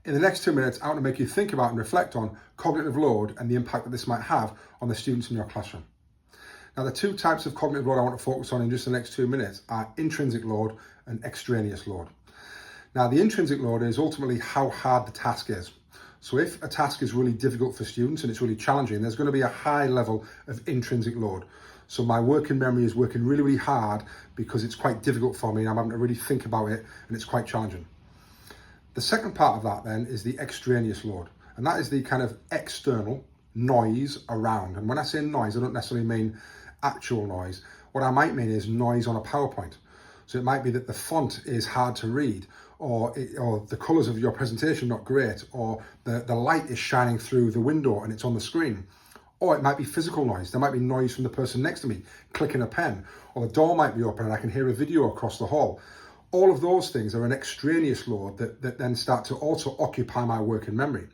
In the next 2 minutes, I want to make you think about and reflect on cognitive load and the impact that this might have on the students in your classroom. Now, the two types of cognitive load I want to focus on in just the next 2 minutes are intrinsic load and extraneous load. Now, the intrinsic load is ultimately how hard the task is. So if a task is really difficult for students and it's really challenging, there's going to be a high level of intrinsic load. So my working memory is working really, really hard because it's quite difficult for me and I'm having to really think about it and it's quite challenging. The second part of that then is the extraneous load, and that is the kind of external noise around. And when I say noise, I don't necessarily mean actual noise. What I might mean is noise on a PowerPoint. So it might be that the font is hard to read, or the colours of your presentation not great, or the light is shining through the window and it's on the screen. Or it might be physical noise. There might be noise from the person next to me clicking a pen, or the door might be open and I can hear a video across the hall. All of those things are an extraneous load that then start to also occupy my working memory.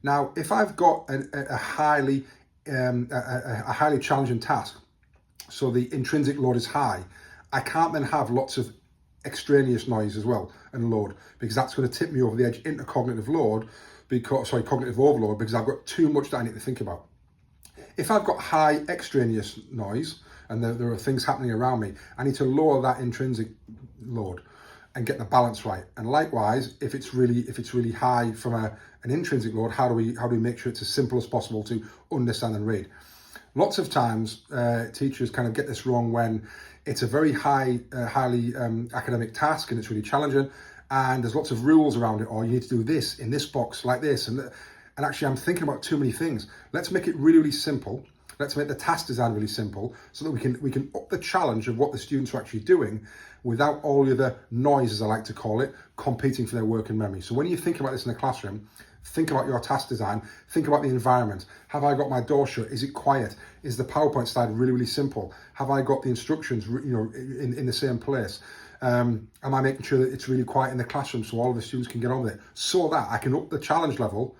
Now, if I've got a highly challenging task, so the intrinsic load is high, I can't then have lots of extraneous noise as well and load, because that's going to tip me over the edge into cognitive overload, because I've got too much that I need to think about. If I've got high extraneous noise and there are things happening around me, I need to lower that intrinsic load and get the balance right. And likewise, if it's really high from an intrinsic load, how do we make sure it's as simple as possible to understand and read? Lots of times, teachers kind of get this wrong when it's a very highly academic task and it's really challenging, and there's lots of rules around it, or you need to do this in this box like this, and actually I'm thinking about too many things. Let's make it really, really simple. Let's make the task design really simple so that we can up the challenge of what the students are actually doing without all the other noise, as I like to call it, competing for their working memory. So when you think about this in the classroom, think about your task design, think about the environment. Have I got my door shut? Is it quiet? Is the PowerPoint slide really, really simple? Have I got the instructions, in the same place? Am I making sure that it's really quiet in the classroom so all of the students can get on with it, so that I can up the challenge level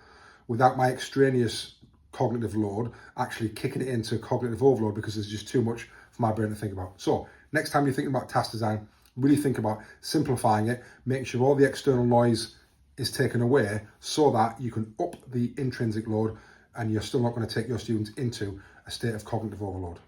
without my extraneous cognitive load actually kicking it into cognitive overload because there's just too much for my brain to think about. So next time you're thinking about task design, really think about simplifying it, making sure all the external noise is taken away so that you can up the intrinsic load and you're still not going to take your students into a state of cognitive overload.